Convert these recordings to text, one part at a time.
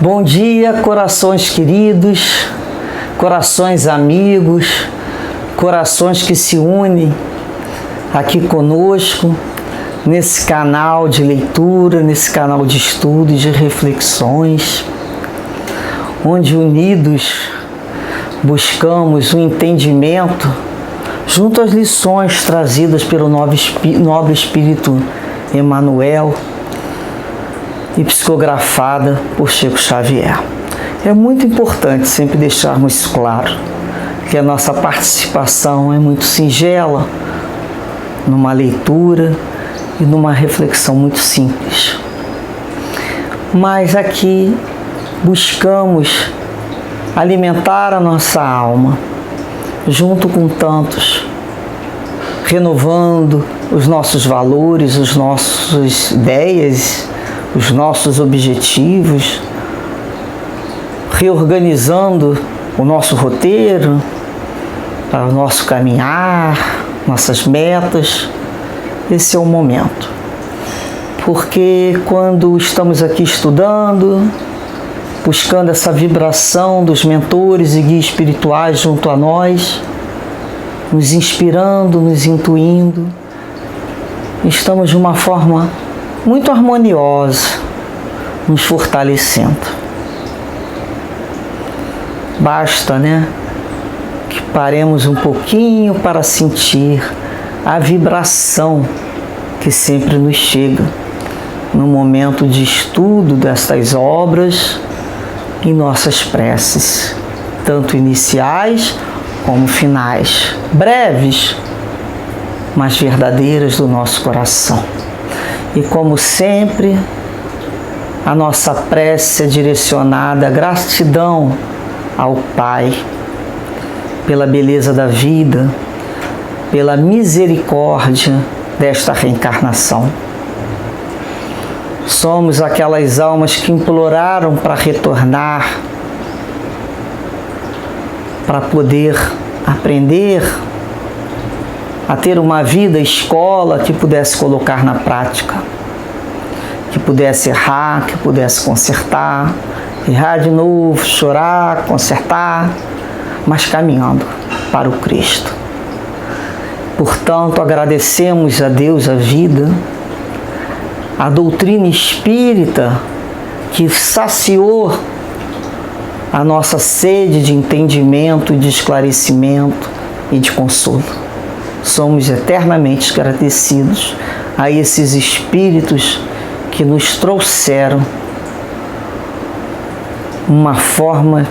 Bom dia, corações queridos, corações amigos, corações que se unem aqui conosco, nesse canal de leitura, nesse canal de estudo e de reflexões, onde unidos buscamos o entendimento junto às lições trazidas pelo nobre Espírito Emmanuel e psicografada por Chico Xavier. É muito importante sempre deixarmos claro que a nossa participação é muito singela, numa leitura e numa reflexão muito simples. Mas aqui buscamos alimentar a nossa alma, junto com tantos, renovando os nossos valores, as nossas ideias, os nossos objetivos, reorganizando o nosso roteiro, o nosso caminhar, nossas metas. Esse é o momento. Porque quando estamos aqui estudando, buscando essa vibração dos mentores e guias espirituais junto a nós, nos inspirando, nos intuindo, estamos de uma forma muito harmoniosa, nos fortalecendo. Basta, que paremos um pouquinho para sentir a vibração que sempre nos chega no momento de estudo destas obras e nossas preces, tanto iniciais como finais, breves, mas verdadeiras do nosso coração. E como sempre, a nossa prece é direcionada à gratidão ao Pai, pela beleza da vida, pela misericórdia desta reencarnação. Somos aquelas almas que imploraram para retornar, para poder aprender a ter uma vida escola que pudesse colocar na prática, que pudesse errar, que pudesse consertar, errar de novo, chorar, consertar, mas caminhando para o Cristo. Portanto, agradecemos a Deus a vida, a doutrina espírita que saciou a nossa sede de entendimento, de esclarecimento e de consolo. Somos eternamente agradecidos a esses espíritos que nos trouxeram uma forma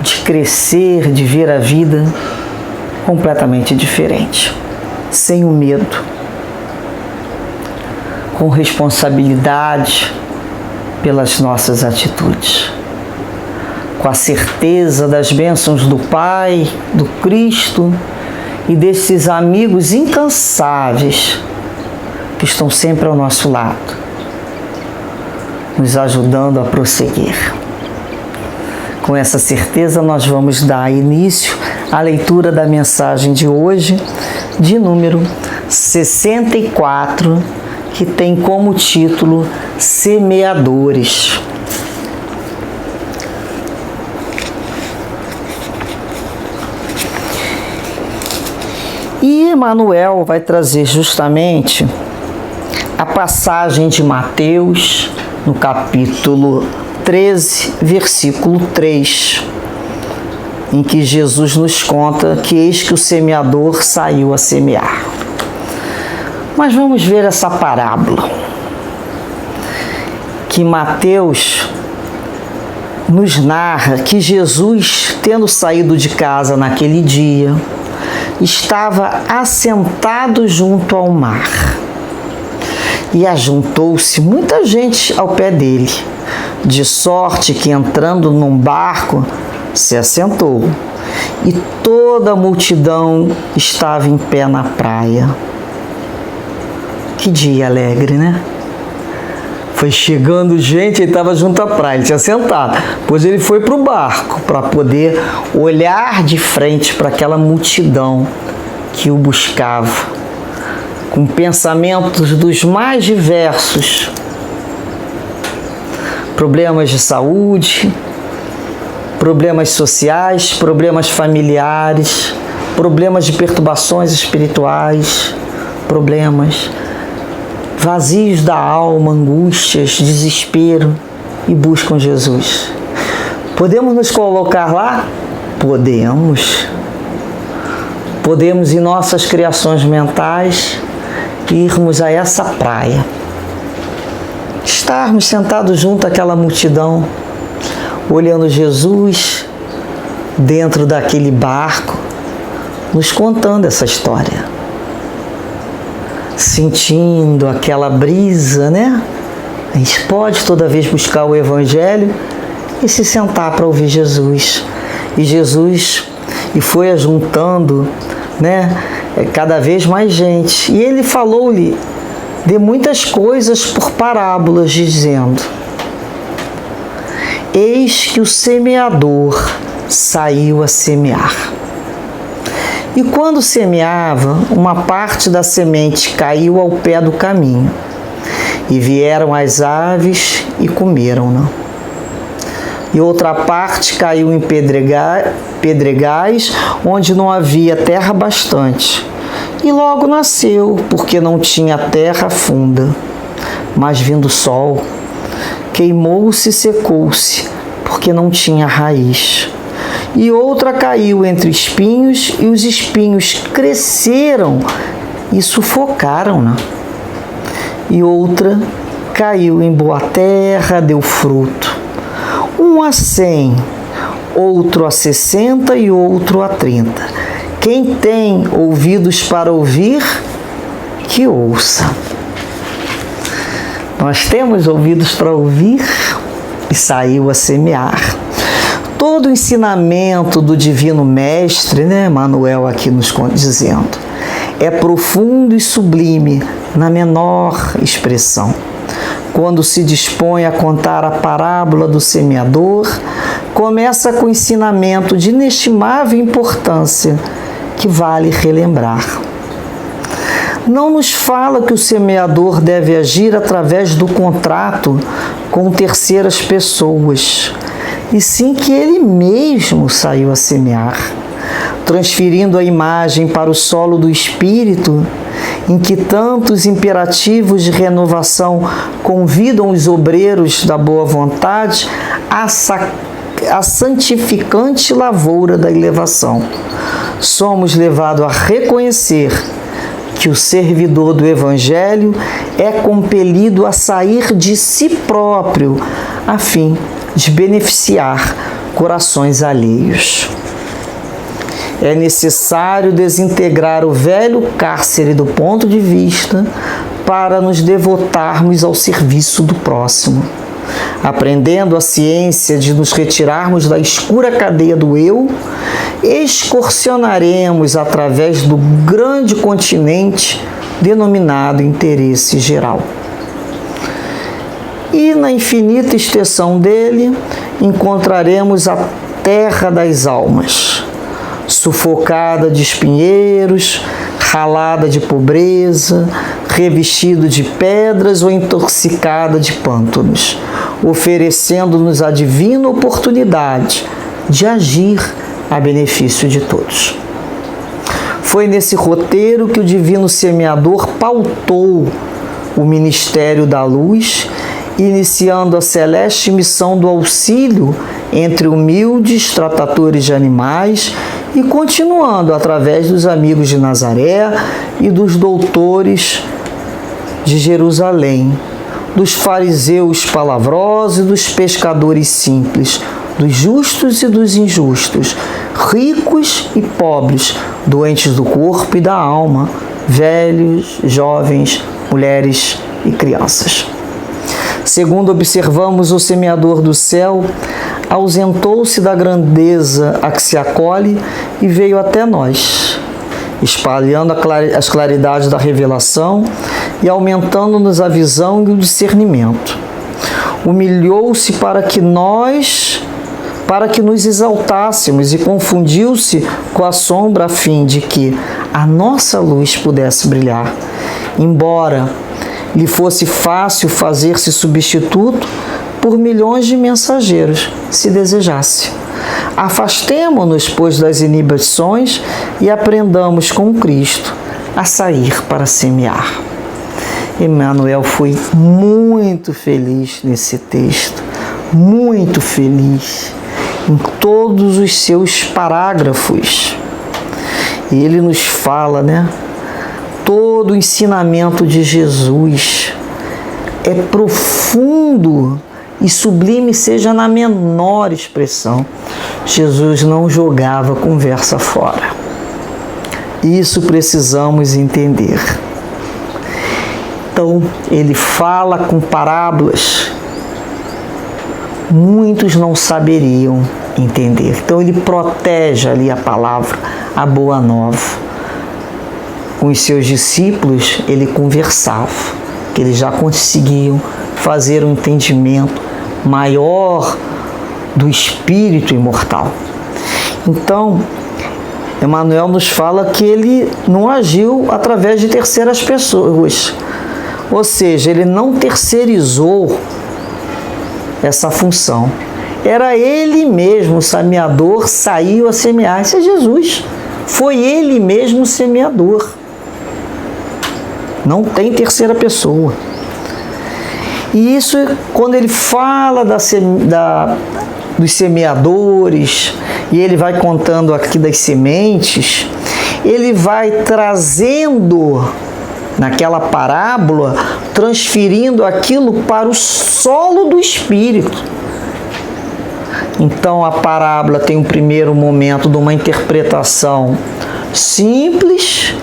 de crescer, de ver a vida completamente diferente, sem o medo, com responsabilidade pelas nossas atitudes, com a certeza das bênçãos do Pai, do Cristo e desses amigos incansáveis que estão sempre ao nosso lado, nos ajudando a prosseguir. Com essa certeza, nós vamos dar início à leitura da mensagem de hoje, de número 64, que tem como título Semeadores. E Emmanuel vai trazer justamente a passagem de Mateus, no capítulo 13, versículo 3, em que Jesus nos conta que eis que o semeador saiu a semear. Mas vamos ver essa parábola, que Mateus nos narra que Jesus, tendo saído de casa naquele dia, estava assentado junto ao mar. E ajuntou-se muita gente ao pé dele, de sorte que, entrando num barco, se assentou, e toda a multidão estava em pé na praia. Que dia alegre, Foi chegando gente, ele estava junto à praia, ele tinha sentado. Depois ele foi para o barco, para poder olhar de frente para aquela multidão que o buscava, com pensamentos dos mais diversos, problemas de saúde, problemas sociais, problemas familiares, problemas de perturbações espirituais, problemas, vazios da alma, angústias, desespero, e buscam Jesus. Podemos nos colocar lá? Podemos. Podemos, em nossas criações mentais, irmos a essa praia. Estarmos sentados junto àquela multidão, olhando Jesus dentro daquele barco, nos contando essa história. Sentindo aquela brisa, né? A gente pode toda vez buscar o Evangelho e se sentar para ouvir Jesus. E Jesus foi ajuntando, né, cada vez mais gente. E ele falou-lhe de muitas coisas por parábolas, dizendo: eis que o semeador saiu a semear. E quando semeava, uma parte da semente caiu ao pé do caminho, e vieram as aves e comeram-na. E outra parte caiu em pedregais, onde não havia terra bastante. E logo nasceu, porque não tinha terra funda. Mas vindo o sol, queimou-se e secou-se, porque não tinha raiz. E outra caiu entre espinhos, e os espinhos cresceram e sufocaram-na. E outra caiu em boa terra, deu fruto, um a 100, outro a 60 e outro a 30. Quem tem ouvidos para ouvir, que ouça. Nós temos ouvidos para ouvir e saiu a semear. Todo o ensinamento do Divino Mestre, né, Manuel aqui nos dizendo, é profundo e sublime na menor expressão. Quando se dispõe a contar a parábola do semeador, começa com ensinamento de inestimável importância que vale relembrar. Não nos fala que o semeador deve agir através do contrato com terceiras pessoas, e sim que ele mesmo saiu a semear, transferindo a imagem para o solo do espírito, em que tantos imperativos de renovação convidam os obreiros da boa vontade à santificante lavoura da elevação. Somos levados a reconhecer que o servidor do Evangelho é compelido a sair de si próprio, a fim de beneficiar corações alheios. É necessário desintegrar o velho cárcere do ponto de vista para nos devotarmos ao serviço do próximo. Aprendendo a ciência de nos retirarmos da escura cadeia do eu, excursionaremos através do grande continente denominado interesse geral. E na infinita extensão dele encontraremos a terra das almas, sufocada de espinheiros, ralada de pobreza, revestido de pedras ou intoxicada de pântanos, oferecendo-nos a divina oportunidade de agir a benefício de todos. Foi nesse roteiro que o divino semeador pautou o ministério da luz, iniciando a celeste missão do auxílio entre humildes tratadores de animais e continuando através dos amigos de Nazaré e dos doutores de Jerusalém, dos fariseus palavrosos e dos pescadores simples, dos justos e dos injustos, ricos e pobres, doentes do corpo e da alma, velhos, jovens, mulheres e crianças. Segundo observamos, o semeador do céu ausentou-se da grandeza a que se acolhe e veio até nós, espalhando as claridades da revelação e aumentando-nos a visão e o discernimento. Humilhou-se para que nos exaltássemos e confundiu-se com a sombra a fim de que a nossa luz pudesse brilhar. Embora lhe fosse fácil fazer-se substituto, por milhões de mensageiros, se desejasse. Afastemo-nos, pois, das inibições e aprendamos com Cristo a sair para semear. Emmanuel foi muito feliz nesse texto, muito feliz em todos os seus parágrafos. E ele nos fala, todo o ensinamento de Jesus é profundo e sublime, seja na menor expressão. Jesus não jogava conversa fora. Isso precisamos entender. Então, ele fala com parábolas. Muitos não saberiam entender. Então, ele protege ali a palavra, a boa nova. Com os seus discípulos, ele conversava, que eles já conseguiam fazer um entendimento maior do espírito imortal. Então, Emmanuel nos fala que ele não agiu através de terceiras pessoas, ou seja, ele não terceirizou essa função. Era ele mesmo, o semeador, saiu a semear. Esse é Jesus. Foi ele mesmo o semeador. Não tem terceira pessoa. E isso, quando ele fala dos semeadores, e ele vai contando aqui das sementes, ele vai trazendo, naquela parábola, transferindo aquilo para o solo do espírito. Então, a parábola tem um primeiro momento de uma interpretação simples,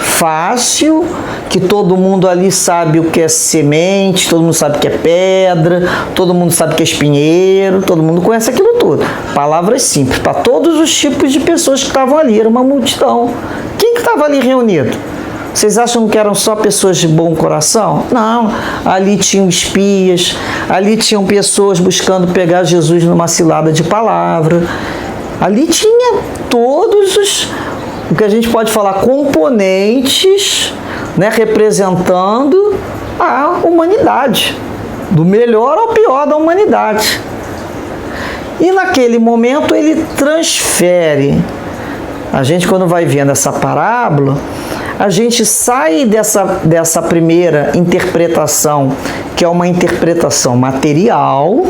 fácil, que todo mundo ali sabe o que é semente, todo mundo sabe o que é pedra, todo mundo sabe o que é espinheiro, todo mundo conhece aquilo tudo. Palavras simples, para todos os tipos de pessoas que estavam ali, era uma multidão. Quem que estava ali reunido? Vocês acham que eram só pessoas de bom coração? Não, ali tinham espias, ali tinham pessoas buscando pegar Jesus numa cilada de palavra, ali tinha todos o que a gente pode falar, componentes, representando a humanidade, do melhor ao pior da humanidade. E naquele momento ele transfere. A gente, quando vai vendo essa parábola, a gente sai dessa primeira interpretação, que é uma interpretação material,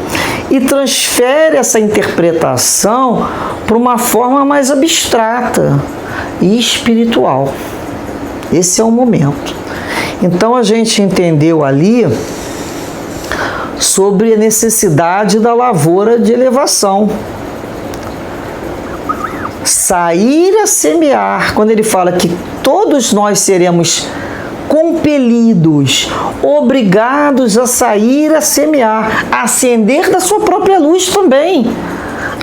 e transfere essa interpretação para uma forma mais abstrata e espiritual. Esse é o momento. Então a gente entendeu ali sobre a necessidade da lavoura de elevação. Sair a semear, quando ele fala que todos nós seremos compelidos, obrigados a sair a semear, a acender da sua própria luz também,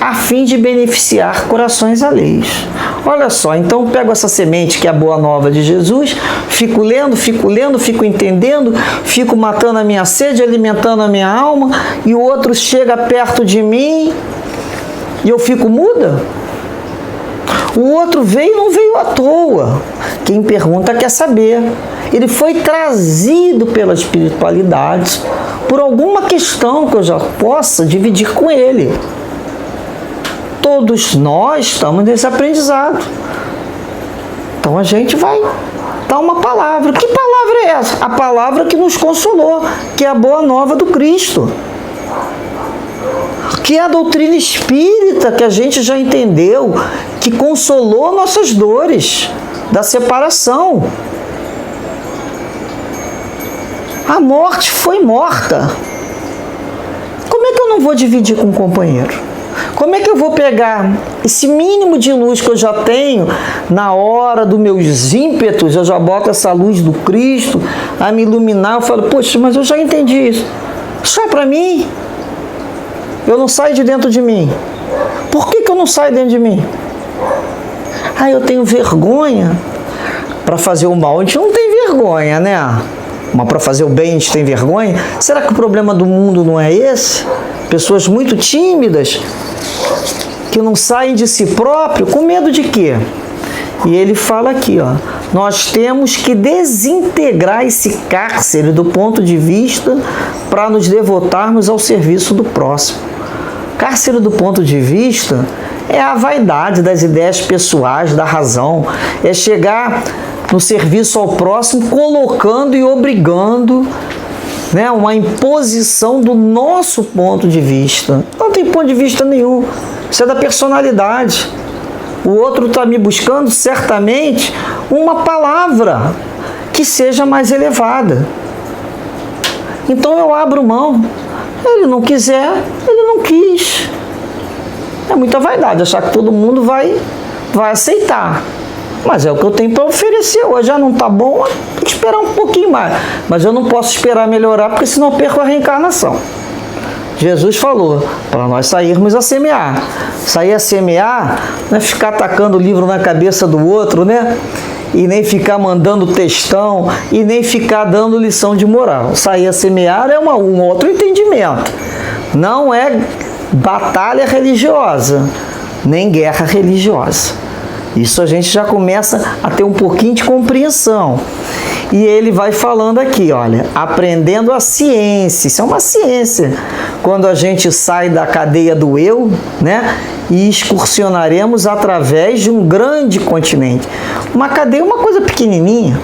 a fim de beneficiar corações alheios. Olha só, então eu pego essa semente que é a boa nova de Jesus, fico lendo, fico entendendo, fico matando a minha sede, alimentando a minha alma, e o outro chega perto de mim e eu fico muda? O outro veio e não veio à toa. Quem pergunta quer saber. Ele foi trazido pela espiritualidade por alguma questão que eu já possa dividir com ele. Todos nós estamos nesse aprendizado. Então a gente vai dar uma palavra. Que palavra é essa? A palavra que nos consolou, que é a boa nova do Cristo. Que é a doutrina espírita, que a gente já entendeu, que consolou nossas dores da separação. A morte foi morta. Como é que eu não vou dividir com o companheiro? Como é que eu vou pegar esse mínimo de luz que eu já tenho na hora dos meus ímpetos, eu já boto essa luz do Cristo a me iluminar, eu falo, poxa, mas eu já entendi isso. Só para mim? Eu não saio de dentro de mim. Por que eu não saio dentro de mim? Eu tenho vergonha para fazer o mal. A gente não tem vergonha, né? Mas para fazer o bem a gente tem vergonha? Será que o problema do mundo não é esse? Pessoas muito tímidas, que não saem de si próprio, com medo de quê? E ele fala aqui, nós temos que desintegrar esse cárcere do ponto de vista para nos devotarmos ao serviço do próximo. Cárcere do ponto de vista é a vaidade das ideias pessoais, da razão, é chegar no serviço ao próximo colocando e obrigando, né, uma imposição do nosso ponto de vista. Não tem ponto de vista nenhum, isso é da personalidade. O outro está me buscando, certamente, uma palavra que seja mais elevada. Então eu abro mão. Ele não quiser, ele não quis. É muita vaidade achar que todo mundo vai aceitar. Mas é o que eu tenho para oferecer hoje. Já não está bom, tem que esperar um pouquinho mais. Mas eu não posso esperar melhorar, porque senão eu perco a reencarnação. Jesus falou para nós sairmos a semear. Sair a semear não é ficar tacando o livro na cabeça do outro, né? E nem ficar mandando textão, e nem ficar dando lição de moral. Sair a semear é um outro entendimento. Não é batalha religiosa, nem guerra religiosa. Isso a gente já começa a ter um pouquinho de compreensão. E ele vai falando aqui, olha, aprendendo a ciência. Isso é uma ciência. Quando a gente sai da cadeia do eu, né, e excursionaremos através de um grande continente. Uma cadeia é uma coisa pequenininha.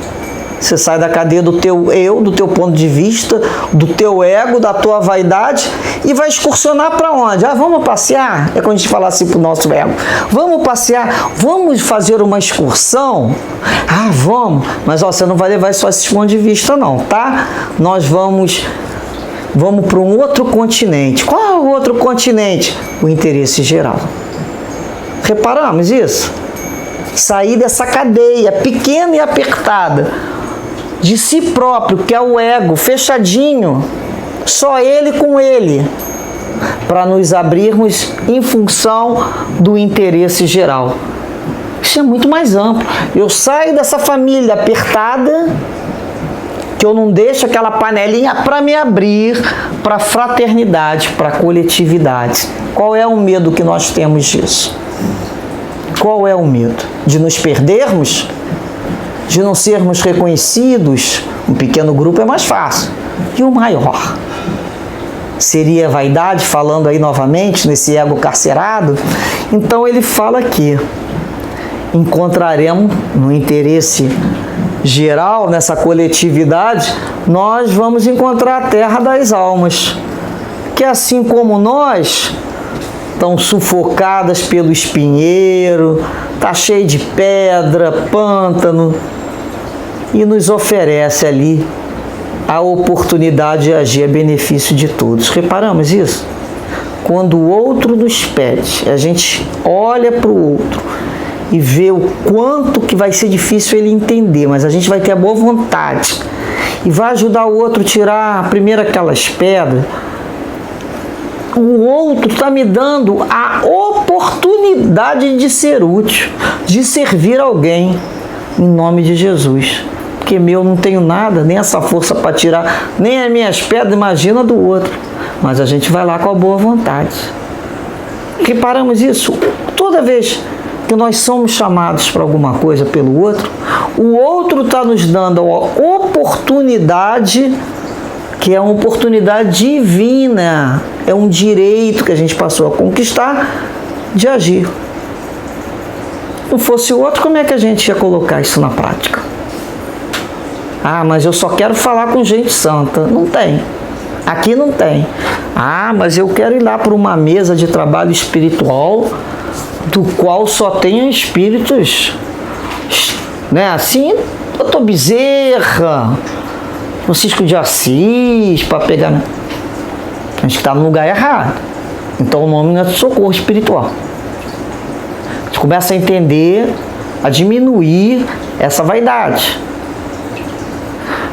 Você sai da cadeia do teu eu, do teu ponto de vista, do teu ego, da tua vaidade e vai excursionar para onde? Ah, vamos passear? É quando a gente fala assim para o nosso ego. Vamos passear? Vamos fazer uma excursão? Ah, vamos. Mas ó, você não vai levar só esse ponto de vista não, tá? Nós vamos para um outro continente. Qual é o outro continente? O interesse geral. Reparamos isso? Sair dessa cadeia pequena e apertada de si próprio, que é o ego, fechadinho, só ele com ele, para nos abrirmos em função do interesse geral. Isso é muito mais amplo. Eu saio dessa família apertada, que eu não deixo aquela panelinha, para me abrir para a fraternidade, para a coletividade. Qual é o medo que nós temos disso? Qual é o medo? De nos perdermos? De não sermos reconhecidos? Um pequeno grupo é mais fácil. E o maior? Seria vaidade, falando aí novamente nesse ego carcerado? Então ele fala aqui, encontraremos no interesse geral, nessa coletividade, nós vamos encontrar a terra das almas, que assim como nós, estão sufocadas pelo espinheiro, está cheio de pedra, pântano, e nos oferece ali a oportunidade de agir a benefício de todos. Reparamos isso? Quando o outro nos pede, a gente olha para o outro e vê o quanto que vai ser difícil ele entender, mas a gente vai ter a boa vontade e vai ajudar o outro a tirar primeiro aquelas pedras. O outro está me dando a oportunidade de ser útil, de servir alguém, em nome de Jesus. Porque eu não tenho nada, nem essa força para tirar, nem as minhas pedras, imagina do outro. Mas a gente vai lá com a boa vontade. Reparamos isso? Toda vez que nós somos chamados para alguma coisa pelo outro, o outro está nos dando a oportunidade, que é uma oportunidade divina, é um direito que a gente passou a conquistar de agir. Se não fosse o outro, como é que a gente ia colocar isso na prática? Ah, mas eu só quero falar com gente santa. Não tem. Aqui não tem. Ah, mas eu quero ir lá para uma mesa de trabalho espiritual, do qual só tem espíritos, né? Assim, doutor Bezerra, Francisco de Assis, para pegar. A gente está no lugar errado. Então o nome não é socorro espiritual. A gente começa a entender, a diminuir essa vaidade.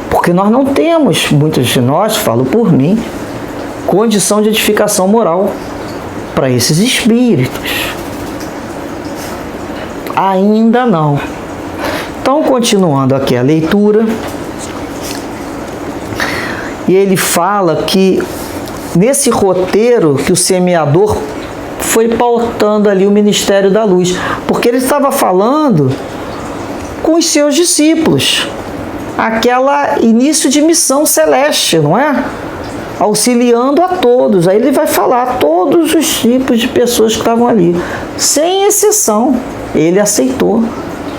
Porque nós não temos, muitos de nós, falo por mim, condição de edificação moral para esses espíritos. Ainda não. Então, continuando aqui a leitura, e ele fala que nesse roteiro que o semeador foi pautando ali o Ministério da Luz, porque ele estava falando com os seus discípulos. Aquela início de missão celeste, não é? Auxiliando a todos. Aí ele vai falar a todos os tipos de pessoas que estavam ali. Sem exceção, ele aceitou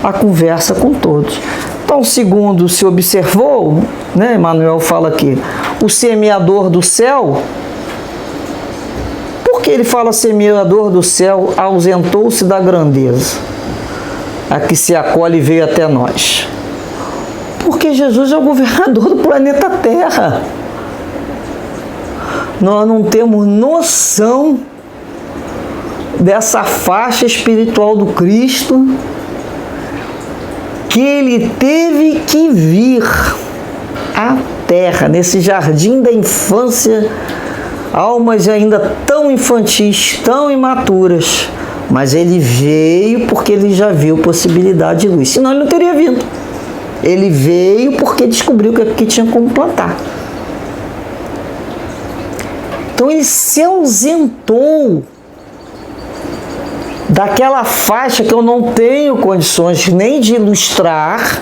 a conversa com todos. Então, segundo se observou, né, Emmanuel fala aqui, o semeador do céu. Por que ele fala semeador do céu ausentou-se da grandeza, a que se acolhe e veio até nós? Porque Jesus é o governador do planeta Terra. Nós não temos noção dessa faixa espiritual do Cristo, que ele teve que vir à Terra, nesse jardim da infância, almas ainda tão infantis, tão imaturas, mas ele veio porque ele já viu possibilidade de luz, senão ele não teria vindo. Ele veio porque descobriu que tinha como plantar. Então ele se ausentou daquela faixa que eu não tenho condições nem de ilustrar,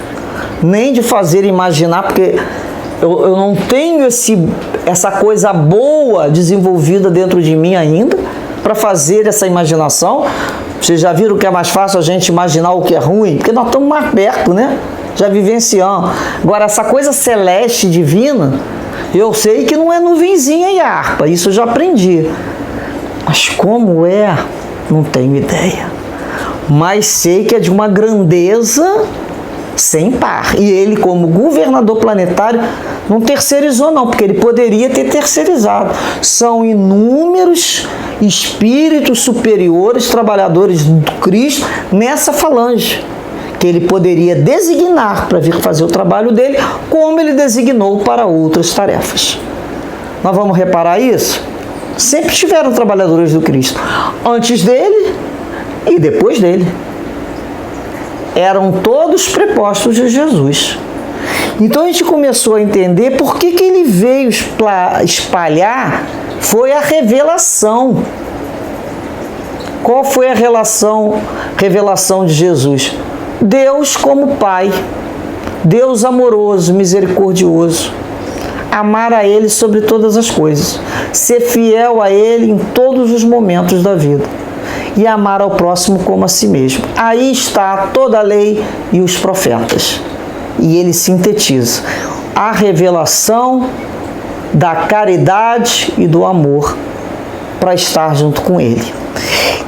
nem de fazer imaginar, porque eu não tenho essa coisa boa desenvolvida dentro de mim ainda para fazer essa imaginação. Vocês já viram que é mais fácil a gente imaginar o que é ruim? Porque nós estamos mais perto, né? Já vivenciamos. Agora, essa coisa celeste, divina, eu sei que não é nuvenzinha e harpa, isso eu já aprendi. Mas como é, não tenho ideia. Mas sei que é de uma grandeza sem par. E ele, como governador planetário, não terceirizou não, porque ele poderia ter terceirizado. São inúmeros espíritos superiores, trabalhadores do Cristo, nessa falange, que ele poderia designar para vir fazer o trabalho dele, como ele designou para outras tarefas. Nós vamos reparar isso? Sempre tiveram trabalhadores do Cristo, antes dele e depois dele. Eram todos prepostos de Jesus. Então a gente começou a entender por que ele veio espalhar, foi a revelação. Qual foi a revelação de Jesus? Deus como Pai, Deus amoroso, misericordioso, amar a Ele sobre todas as coisas, ser fiel a Ele em todos os momentos da vida e amar ao próximo como a si mesmo. Aí está toda a lei e os profetas. E ele sintetiza a revelação da caridade e do amor para estar junto com Ele.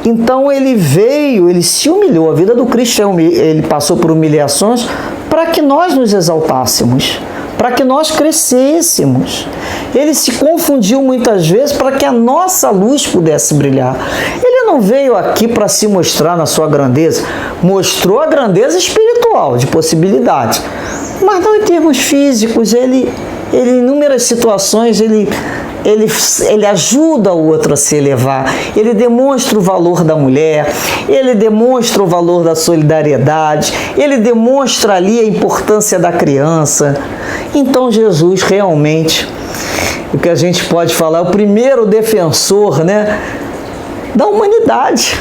Então ele veio, ele se humilhou. A vida do Cristo, ele passou por humilhações para que nós nos exaltássemos, para que nós crescêssemos. Ele se confundiu muitas vezes para que a nossa luz pudesse brilhar. Ele não veio aqui para se mostrar na sua grandeza, mostrou a grandeza espiritual, de possibilidade, mas não em termos físicos. Ele em inúmeras situações, ele ajuda o outro a se elevar, ele demonstra o valor da mulher, ele demonstra o valor da solidariedade, ele demonstra ali a importância da criança. Então Jesus realmente, o que a gente pode falar, é o primeiro defensor, né, da humanidade.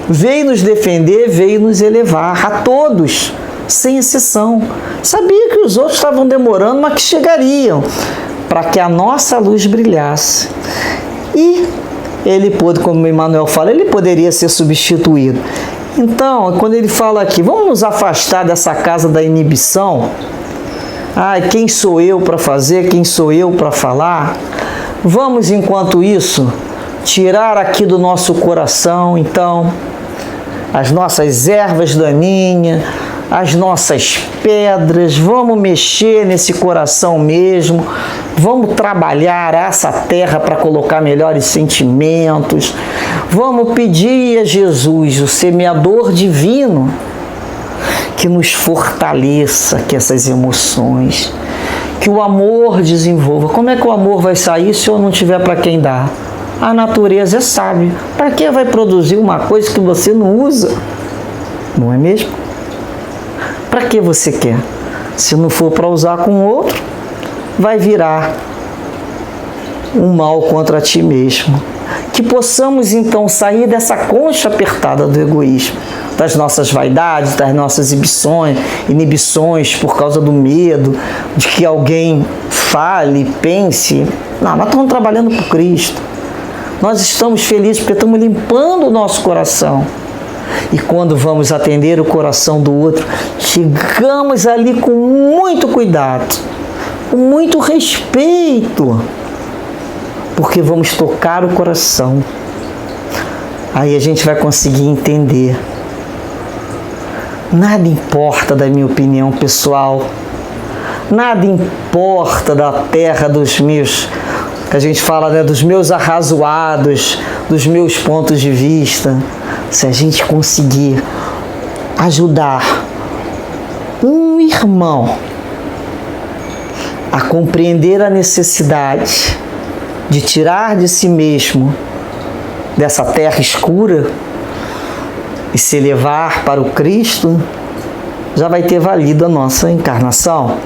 Veio nos defender, veio nos elevar, a todos, sem exceção. Sabia que os outros estavam demorando, mas que chegariam, para que a nossa luz brilhasse. E ele pôde, como Emmanuel fala, ele poderia ser substituído. Então, quando ele fala aqui, vamos nos afastar dessa casa da inibição. Quem sou eu para fazer? Quem sou eu para falar? Vamos, enquanto isso, tirar aqui do nosso coração, então, as nossas ervas daninhas, as nossas pedras, vamos mexer nesse coração mesmo, vamos trabalhar essa terra para colocar melhores sentimentos, vamos pedir a Jesus, o semeador divino, que nos fortaleça aqui essas emoções, que o amor desenvolva. Como é que o amor vai sair se eu não tiver para quem dar? A natureza é sábia. Para que vai produzir uma coisa que você não usa? Não é mesmo? Para que você quer? Se não for para usar com o outro, vai virar um mal contra ti mesmo. Que possamos então sair dessa concha apertada do egoísmo, das nossas vaidades, das nossas inibições por causa do medo de que alguém fale, pense. Não, nós estamos trabalhando por Cristo. Nós estamos felizes porque estamos limpando o nosso coração. E quando vamos atender o coração do outro, chegamos ali com muito cuidado, com muito respeito, porque vamos tocar o coração. Aí a gente vai conseguir entender. Nada importa da minha opinião pessoal, nada importa da terra dos meus, que a gente fala, né, dos meus arrazoados, dos meus pontos de vista. Se a gente conseguir ajudar um irmão a compreender a necessidade de tirar de si mesmo dessa terra escura e se elevar para o Cristo, já vai ter valido a nossa encarnação,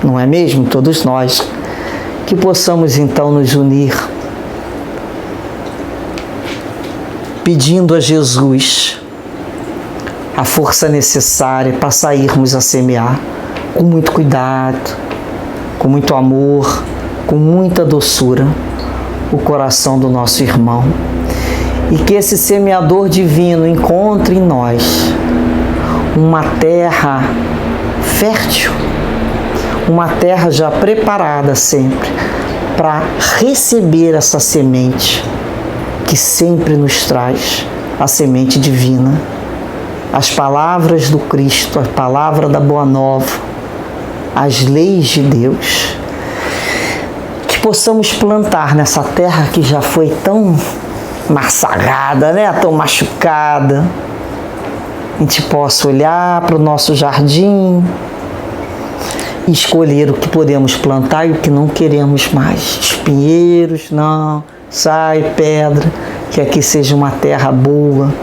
não é mesmo? Todos nós. Que possamos então nos unir, pedindo a Jesus a força necessária para sairmos a semear com muito cuidado, com muito amor, com muita doçura, o coração do nosso irmão. E que esse semeador divino encontre em nós uma terra fértil, uma terra já preparada sempre para receber essa semente que sempre nos traz a semente divina, as palavras do Cristo, a palavra da Boa Nova, as leis de Deus. Que possamos plantar nessa terra que já foi tão massacrada, né? Tão machucada. A gente possa olhar para o nosso jardim e escolher o que podemos plantar e o que não queremos mais. Espinheiros, não. Sai, pedra. Que aqui seja uma terra boa.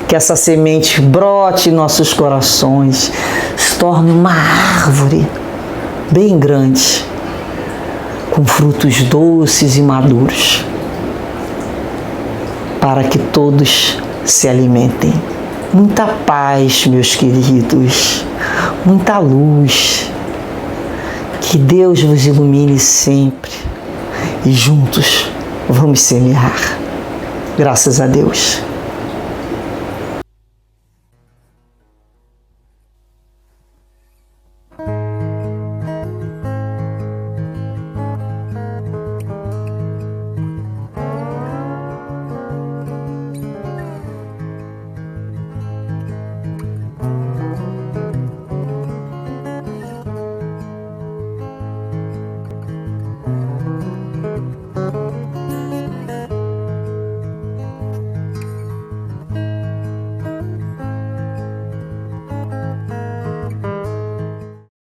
Que essa semente brote em nossos corações. Se torne uma árvore bem grande, com frutos doces e maduros, para que todos se alimentem. Muita paz, meus queridos, muita luz. Que Deus vos ilumine sempre e juntos vamos semear. Graças a Deus.